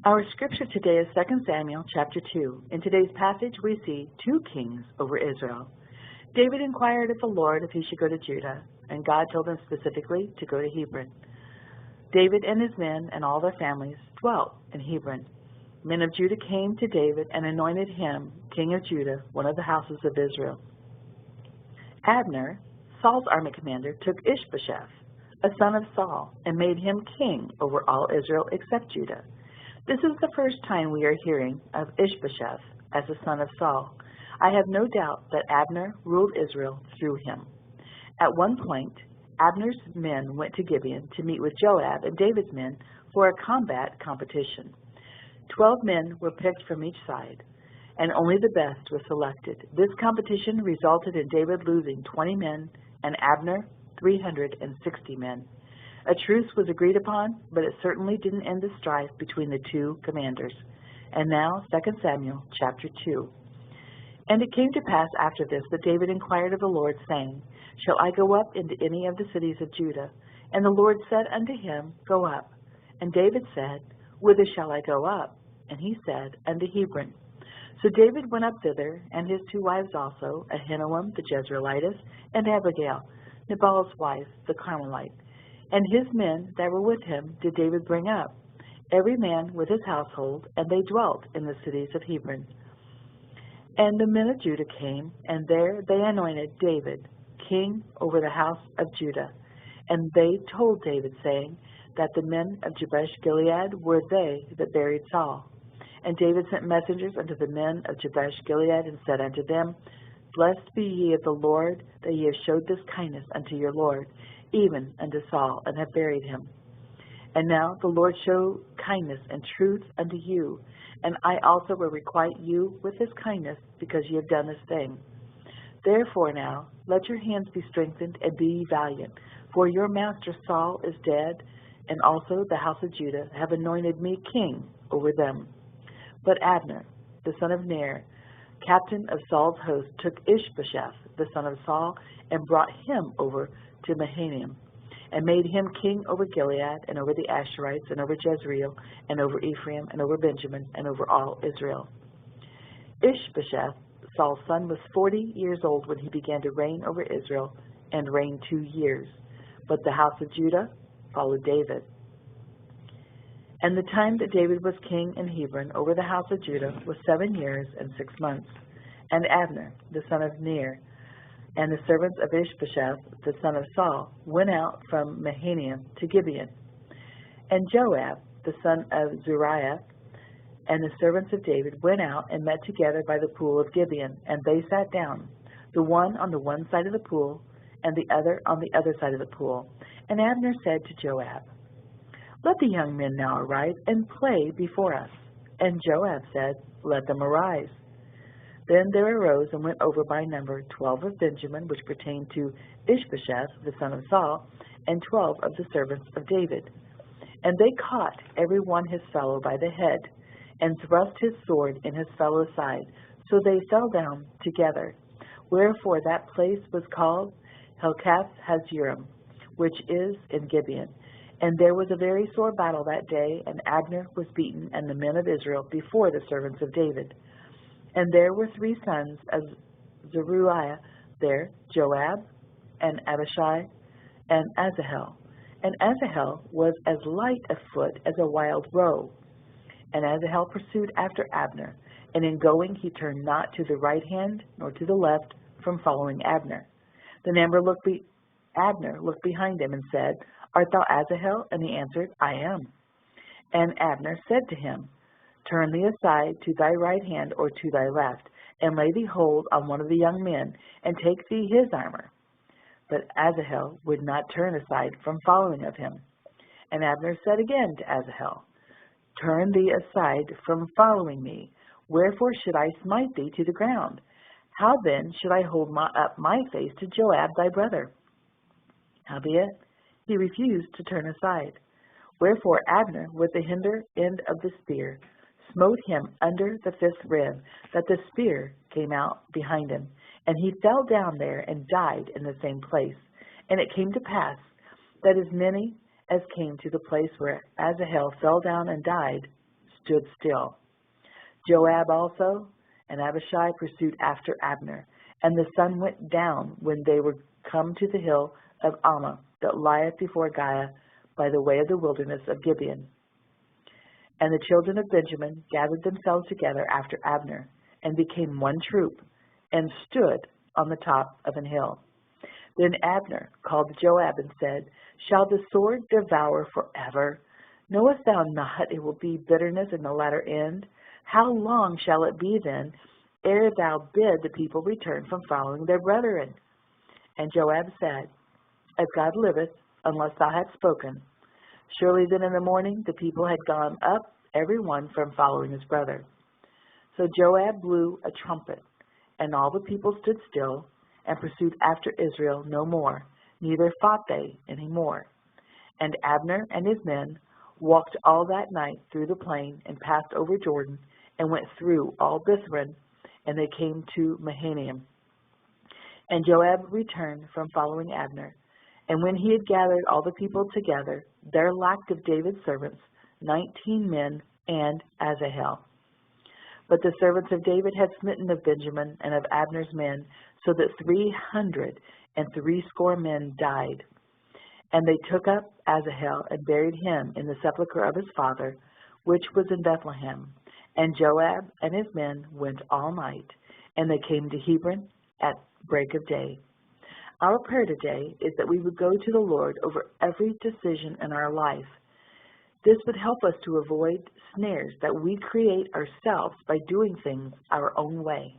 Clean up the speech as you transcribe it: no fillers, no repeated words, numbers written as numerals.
Our scripture today is 2 Samuel chapter 2. In today's passage, we see two kings over Israel. David inquired of the Lord if he should go to Judah, and God told him specifically to go to Hebron. David and his men and all their families dwelt in Hebron. Men of Judah came to David and anointed him king of Judah, one of the houses of Israel. Abner, Saul's army commander, took Ishbosheth, a son of Saul, and made him king over all Israel except Judah. This is the first time we are hearing of Ishbosheth as a son of Saul. I have no doubt that Abner ruled Israel through him. At one point, Abner's men went to Gibeon to meet with Joab and David's men for a combat competition. 12 men were picked from each side, and only the best was selected. This competition resulted in David losing 20 men and Abner 360 men. A truce was agreed upon, but it certainly didn't end the strife between the two commanders. And now, 2 Samuel chapter 2. And it came to pass after this that David inquired of the Lord, saying, Shall I go up into any of the cities of Judah? And the Lord said unto him, Go up. And David said, Whither shall I go up? And he said, Unto Hebron. So David went up thither, and his two wives also, Ahinoam the Jezreelitess, and Abigail, Nabal's wife, the Carmelite. And his men that were with him did David bring up, every man with his household, and they dwelt in the cities of Hebron. And the men of Judah came, and there they anointed David king over the house of Judah. And they told David, saying, that the men of Jabesh-Gilead were they that buried Saul. And David sent messengers unto the men of Jabesh-Gilead, and said unto them, Blessed be ye of the Lord, that ye have showed this kindness unto your Lord, even unto Saul, and have buried him. And now the Lord show kindness and truth unto you, and I also will requite you with his kindness, because ye have done this thing. Therefore now, let your hands be strengthened, and be ye valiant, for your master Saul is dead, and also the house of Judah have anointed me king over them. But Abner, the son of Ner, captain of Saul's host, took Ishbosheth, the son of Saul, and brought him over to Mahanaim, and made him king over Gilead, and over the Asherites, and over Jezreel, and over Ephraim, and over Benjamin, and over all Israel. Ishbosheth, Saul's son, was 40 years old when he began to reign over Israel, and reigned 2 years. But the house of Judah followed David. And the time that David was king in Hebron over the house of Judah was 7 years and 6 months. And Abner, the son of Ner, and the servants of Ishbosheth, the son of Saul, went out from Mahanaim to Gibeon. And Joab, the son of Zeruiah, and the servants of David went out and met together by the pool of Gibeon, and they sat down, the one on the one side of the pool, and the other on the other side of the pool. And Abner said to Joab, Let the young men now arise and play before us. And Joab said, Let them arise. Then there arose and went over by number 12 of Benjamin, which pertained to Ishbosheth, the son of Saul, and 12 of the servants of David. And they caught every one his fellow by the head, and thrust his sword in his fellow's side, so they fell down together. Wherefore that place was called Helkath Hazurim, which is in Gibeon. And there was a very sore battle that day, and Abner was beaten, and the men of Israel before the servants of David. And there were 3 sons of Zeruiah there, Joab, and Abishai, and Asahel. And Asahel was as light of foot as a wild roe. And Asahel pursued after Abner, and in going he turned not to the right hand nor to the left from following Abner. Then Abner looked behind him and said, Art thou Asahel? And he answered, I am. And Abner said to him, Turn thee aside to thy right hand or to thy left, and lay thee hold on one of the young men, and take thee his armor. But Asahel would not turn aside from following of him. And Abner said again to Asahel, Turn thee aside from following me. Wherefore should I smite thee to the ground? How then should I hold up my face to Joab thy brother? Howbeit he refused to turn aside. Wherefore Abner, with the hinder end of the spear, smote him under the 5th rib, that the spear came out behind him, and he fell down there and died in the same place. And it came to pass that as many as came to the place where Asahel fell down and died stood still. Joab also and Abishai pursued after Abner, and the sun went down when they were come to the hill of Ammah that lieth before Giah by the way of the wilderness of Gibeon. And the children of Benjamin gathered themselves together after Abner, and became one troop, and stood on the top of an hill. Then Abner called Joab and said, Shall the sword devour forever? Knowest thou not it will be bitterness in the latter end? How long shall it be then, ere thou bid the people return from following their brethren? And Joab said, As God liveth, unless thou hadst spoken. Surely then in the morning the people had gone up, every one from following his brother. So Joab blew a trumpet, and all the people stood still, and pursued after Israel no more, neither fought they any more. And Abner and his men walked all that night through the plain, and passed over Jordan, and went through all Bithron, and they came to Mahanaim. And Joab returned from following Abner. And when he had gathered all the people together, there lacked of David's servants 19 men and Asahel. But the servants of David had smitten of Benjamin and of Abner's men, so that 360 men died. And they took up Asahel and buried him in the sepulchre of his father, which was in Bethlehem. And Joab and his men went all night, and they came to Hebron at break of day. Our prayer today is that we would go to the Lord over every decision in our life. This would help us to avoid snares that we create ourselves by doing things our own way.